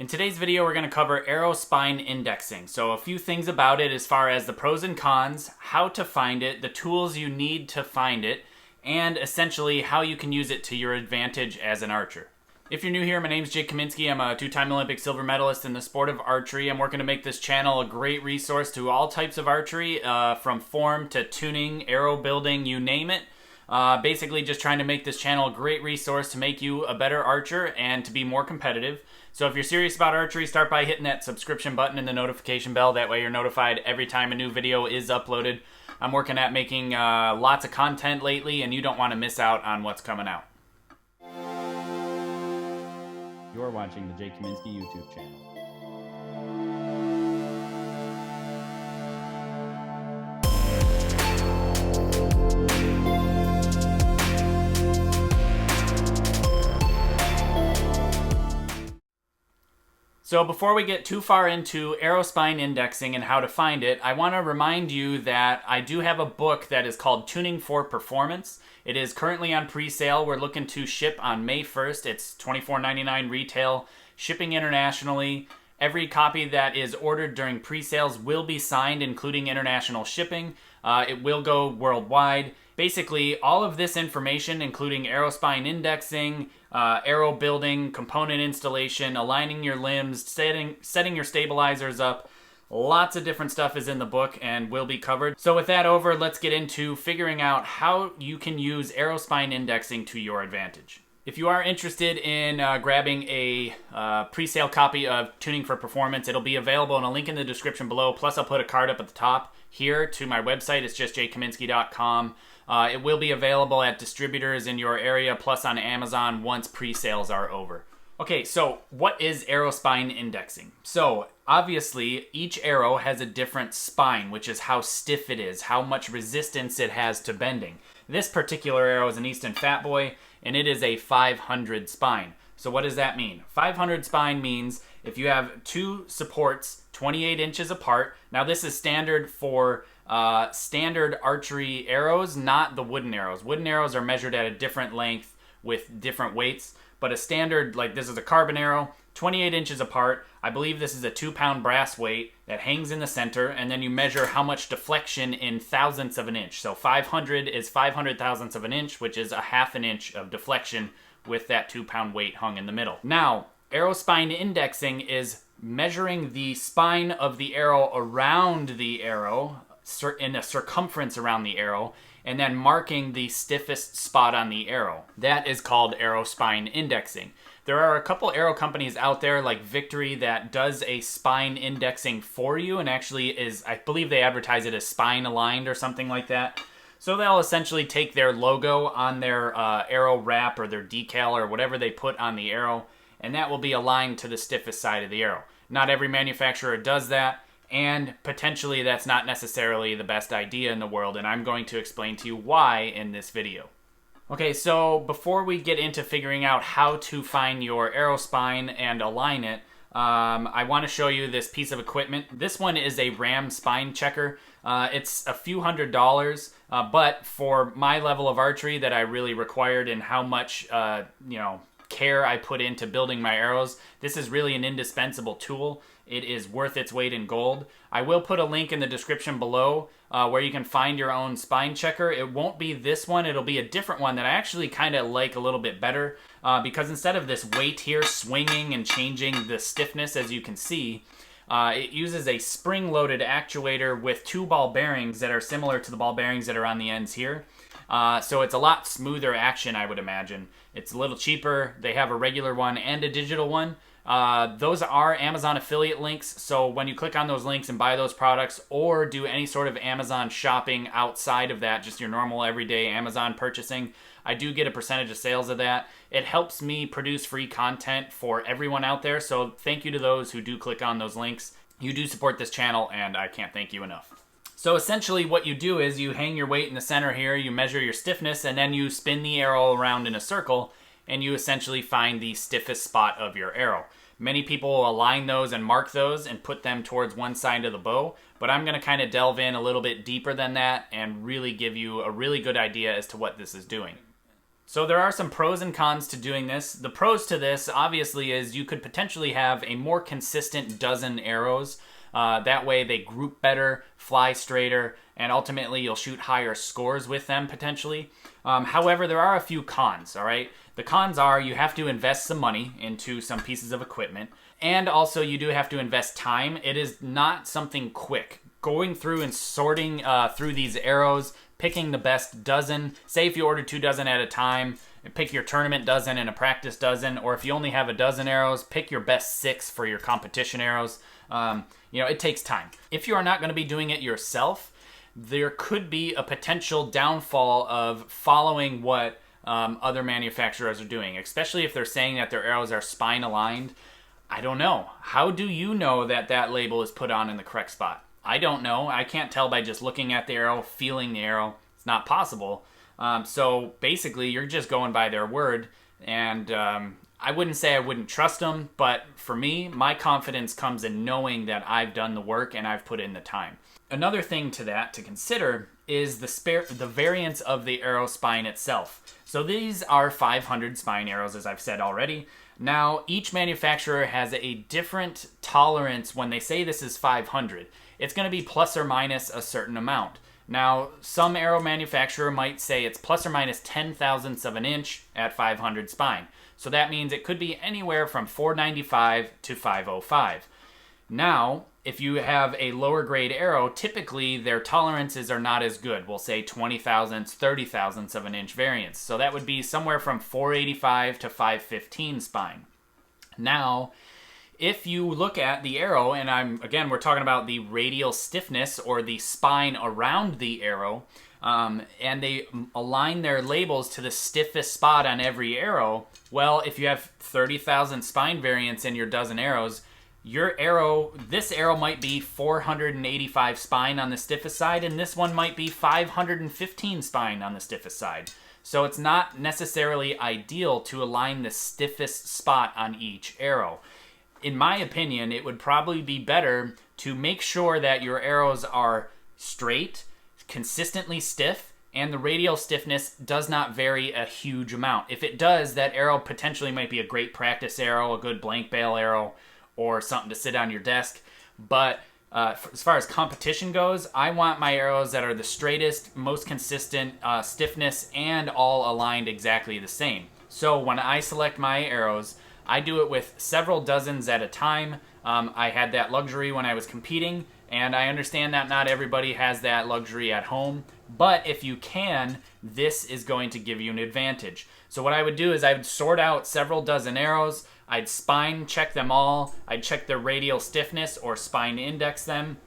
In today's video, we're going to cover arrow spine indexing. So a few things about it as far as the pros and cons, how to find it, the tools you need to find it, and essentially how you can use it to your advantage as an archer. If you're new here, my name is Jake Kaminsky. I'm a two-time Olympic silver medalist in the sport of archery. I'm working to make this channel a great resource to all types of archery, from form to tuning, arrow building, you name it. Basically just trying to make this channel a great resource to make you a better archer and to be more competitive. So if you're serious about archery, start by hitting that subscription button and the notification bell. That way you're notified every time a new video is uploaded. I'm working at making lots of content lately, and you don't want to miss out on what's coming out. You're watching the Jake Kaminsky YouTube channel. So before we get too far into arrow spine indexing and how to find it, I want to remind you that I do have a book that is called Tuning for Performance. It is currently on pre-sale. We're looking to ship on May 1st. It's $24.99 retail, shipping internationally. Every copy that is ordered during pre-sales will be signed, including international shipping. It will go worldwide. Basically, all of this information, including arrow spine indexing, arrow building, component installation, aligning your limbs, setting your stabilizers up, lots of different stuff is in the book and will be covered. So with that over, let's get into figuring out how you can use arrow spine indexing to your advantage. If you are interested in grabbing a pre-sale copy of Tuning for Performance, it'll be available in a link in the description below. Plus, I'll put a card up at the top here to my website. It's just jakekaminsky.com. It will be available at distributors in your area, plus on Amazon once pre-sales are over. Okay, so what is arrow spine indexing? So obviously, each arrow has a different spine, which is how stiff it is, how much resistance it has to bending. This particular arrow is an Easton Fat Boy, and it is a 500 spine. So what does that mean? 500 spine means if you have two supports 28 inches apart. Now this is standard for standard archery arrows, not the wooden arrows. Wooden arrows are measured at a different length with different weights, but a standard, like this is a carbon arrow, 28 inches apart. I believe this is a 2-pound brass weight that hangs in the center, and then you measure how much deflection in thousandths of an inch. So 500 is 500 thousandths of an inch, which is a half an inch of deflection with that 2-pound weight hung in the middle. Now, arrow spine indexing is measuring the spine of the arrow around the arrow, in a circumference around the arrow, and then marking the stiffest spot on the arrow. That is called arrow spine indexing. There are a couple arrow companies out there like Victory that does a spine indexing for you, and actually is, I believe they advertise it as spine aligned or something like that. So they'll essentially take their logo on their arrow wrap or their decal or whatever they put on the arrow, and that will be aligned to the stiffest side of the arrow. Not every manufacturer does that, and potentially that's not necessarily the best idea in the world, and I'm going to explain to you why in this video. Okay, so before we get into figuring out how to find your arrow spine and align it, I want to show you this piece of equipment. This one is a RAM spine checker. It's a few $100s, but for my level of archery that I really required and how much care I put into building my arrows, this is really an indispensable tool. It is worth its weight in gold. I will put a link in the description below where you can find your own spine checker. It won't be this one. It'll be a different one that I actually kind of like a little bit better because instead of this weight here swinging and changing the stiffness, as you can see, it uses a spring-loaded actuator with 2 ball bearings that are similar to the ball bearings that are on the ends here. So it's a lot smoother action, I would imagine. It's a little cheaper. They have a regular one and a digital one. Those are Amazon affiliate links, so when you click on those links and buy those products or do any sort of Amazon shopping outside of that, just your normal everyday Amazon purchasing, I do get a percentage of sales of that. It helps me produce free content for everyone out there, so thank you to those who do click on those links. You do support this channel, and I can't thank you enough. So essentially what you do is you hang your weight in the center here, you measure your stiffness, and then you spin the arrow around in a circle, and you essentially find the stiffest spot of your arrow. Many people will align those and mark those and put them towards one side of the bow, but I'm going to kind of delve in a little bit deeper than that and really give you a really good idea as to what this is doing. So there are some pros and cons to doing this. The pros to this, obviously, is you could potentially have a more consistent dozen arrows. That way they group better, fly straighter, and ultimately you'll shoot higher scores with them potentially. However, there are a few cons, all right? The cons are you have to invest some money into some pieces of equipment, and also you do have to invest time. It is not something quick. Going through and sorting through these arrows, picking the best dozen. Say if you order 2 dozen at a time, pick your tournament dozen and a practice dozen, or if you only have a dozen arrows, pick your best 6 for your competition arrows. It takes time. If you are not going to be doing it yourself, there could be a potential downfall of following what other manufacturers are doing, especially if they're saying that their arrows are spine aligned. I don't know. How do you know that that label is put on in the correct spot? I don't know. I can't tell by just looking at the arrow, feeling the arrow. It's not possible. So basically, you're just going by their word. And I wouldn't say I wouldn't trust them, but for me, my confidence comes in knowing that I've done the work and I've put in the time. Another thing to that to consider is the variance of the arrow spine itself. So these are 500 spine arrows, as I've said already. Now, each manufacturer has a different tolerance when they say this is 500. It's going to be plus or minus a certain amount. Now, some arrow manufacturer might say it's plus or minus 10 thousandths of an inch at 500 spine. So that means it could be anywhere from 495 to 505. Now, if you have a lower grade arrow, typically their tolerances are not as good. We'll say 20 thousandths, 30 thousandths of an inch variance. So that would be somewhere from 485 to 515 spine. Now, if you look at the arrow, and we're talking about the radial stiffness or the spine around the arrow, and they align their labels to the stiffest spot on every arrow. Well, if you have 30,000 spine variance in your dozen arrows, this arrow might be 485 spine on the stiffest side, and this one might be 515 spine on the stiffest side. So it's not necessarily ideal to align the stiffest spot on each arrow. In my opinion, it would probably be better to make sure that your arrows are straight, consistently stiff, and the radial stiffness does not vary a huge amount. If it does, that arrow potentially might be a great practice arrow, a good blank bale arrow, or something to sit on your desk. But as far as competition goes, I want my arrows that are the straightest, most consistent stiffness, and all aligned exactly the same. So when I select my arrows, I do it with several dozens at a time. I had that luxury when I was competing, and I understand that not everybody has that luxury at home. But if you can, this is going to give you an advantage. So what I would do is I would sort out several dozen arrows. I'd spine check them all. I'd check their radial stiffness or spine index them.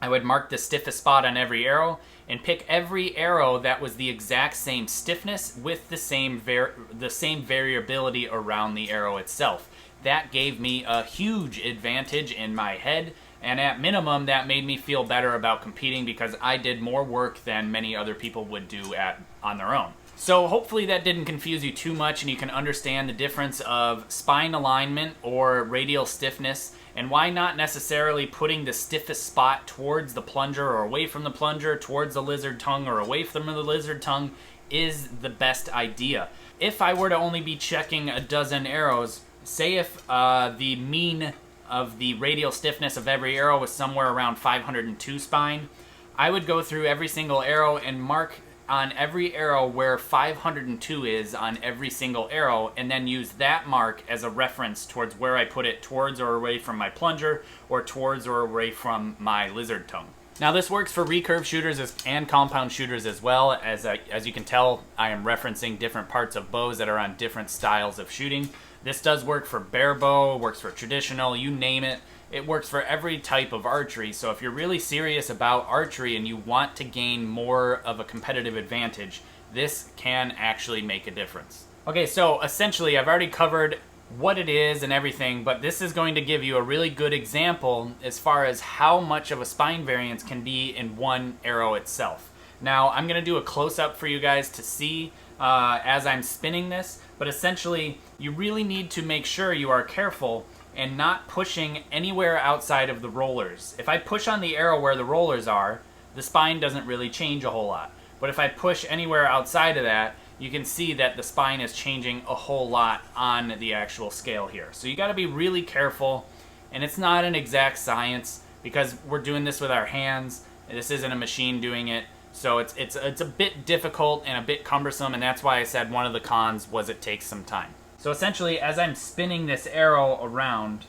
I would mark the stiffest spot on every arrow and pick every arrow that was the exact same stiffness with the same variability around the arrow itself. That gave me a huge advantage in my head, and at minimum that made me feel better about competing because I did more work than many other people would do on their own. So hopefully that didn't confuse you too much and you can understand the difference of spine alignment or radial stiffness, and why not necessarily putting the stiffest spot towards the plunger or away from the plunger, towards the lizard tongue or away from the lizard tongue is the best idea. If I were to only be checking a dozen arrows, say if the mean of the radial stiffness of every arrow was somewhere around 502 spine, I would go through every single arrow and mark on every arrow where 502 is on every single arrow, and then use that mark as a reference towards where I put it towards or away from my plunger or towards or away from my lizard tongue. Now this works for recurve shooters and compound shooters as well. As you can tell, I am referencing different parts of bows that are on different styles of shooting. This does work for bare bow, works for traditional, you name it. It works for every type of archery, so if you're really serious about archery and you want to gain more of a competitive advantage, this can actually make a difference. Okay, so essentially I've already covered what it is and everything, but this is going to give you a really good example as far as how much of a spine variance can be in one arrow itself. Now I'm going to do a close-up for you guys to see as I'm spinning this, but essentially you really need to make sure you are careful and not pushing anywhere outside of the rollers. If I push on the arrow where the rollers are, the spine doesn't really change a whole lot. But if I push anywhere outside of that, you can see that the spine is changing a whole lot on the actual scale here. So you got to be really careful, and it's not an exact science because we're doing this with our hands. This isn't a machine doing it. So it's a bit difficult and a bit cumbersome, and that's why I said one of the cons was it takes some time. So essentially, as I'm spinning this arrow around,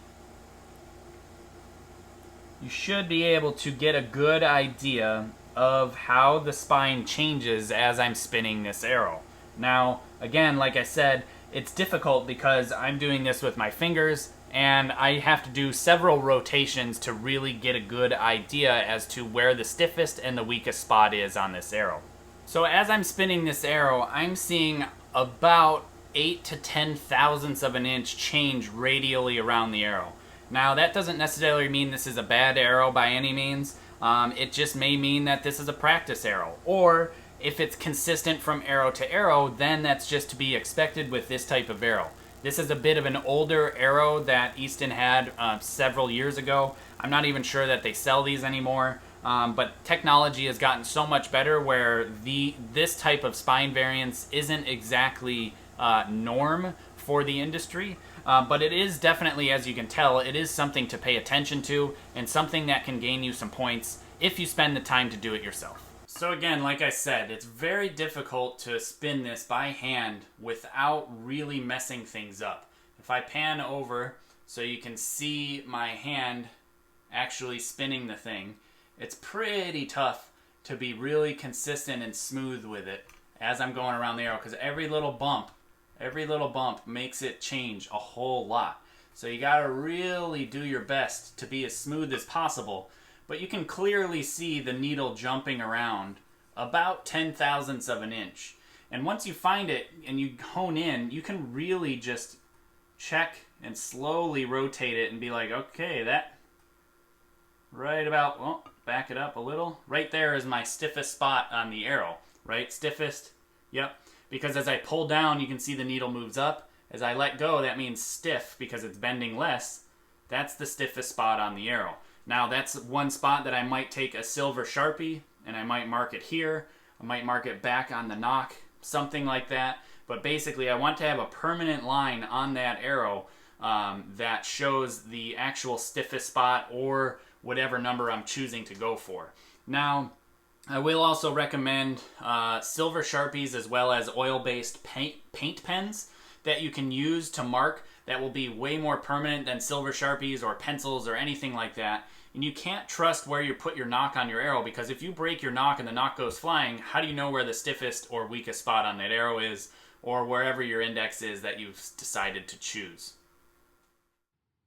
you should be able to get a good idea of how the spine changes as I'm spinning this arrow. Now, again, like I said, it's difficult because I'm doing this with my fingers, and I have to do several rotations to really get a good idea as to where the stiffest and the weakest spot is on this arrow. So as I'm spinning this arrow, I'm seeing about 8 to 10 thousandths of an inch change radially around the arrow. Now that doesn't necessarily mean this is a bad arrow by any means. It just may mean that this is a practice arrow. Or if it's consistent from arrow to arrow, then that's just to be expected with this type of arrow. This is a bit of an older arrow that Easton had several years ago. I'm not even sure that they sell these anymore. But technology has gotten so much better where this type of spine variance isn't exactly norm for the industry. But it is definitely, as you can tell, it is something to pay attention to and something that can gain you some points if you spend the time to do it yourself. So again, like I said, it's very difficult to spin this by hand without really messing things up. If I pan over so you can see my hand actually spinning the thing, it's pretty tough to be really consistent and smooth with it as I'm going around the arrow, because every little bump makes it change a whole lot. So you got to really do your best to be as smooth as possible. But you can clearly see the needle jumping around about 10 thousandths of an inch. And once you find it and you hone in, you can really just check and slowly rotate it and be like, okay, that right about, well, back it up a little. Right there is my stiffest spot on the arrow, right? Stiffest, yep. Because as I pull down, you can see the needle moves up. As I let go, that means stiff because it's bending less. That's the stiffest spot on the arrow. Now that's one spot that I might take a silver Sharpie and I might mark it here. I might mark it back on the nock, something like that. But basically I want to have a permanent line on that arrow that shows the actual stiffest spot or whatever number I'm choosing to go for. Now, I will also recommend silver Sharpies as well as oil-based paint pens that you can use to mark that will be way more permanent than silver Sharpies or pencils or anything like that. And you can't trust where you put your nock on your arrow, because if you break your nock and the nock goes flying, how do you know where the stiffest or weakest spot on that arrow is, or wherever your index is that you've decided to choose?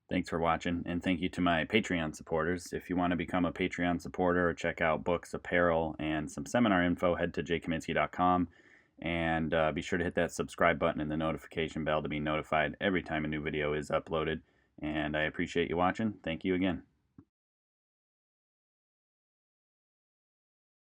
Thanks for watching, and thank you to my Patreon supporters. If you want to become a Patreon supporter or check out books, apparel, and some seminar info, head to jkaminski.com, and be sure to hit that subscribe button and the notification bell to be notified every time a new video is uploaded. And I appreciate you watching. Thank you again.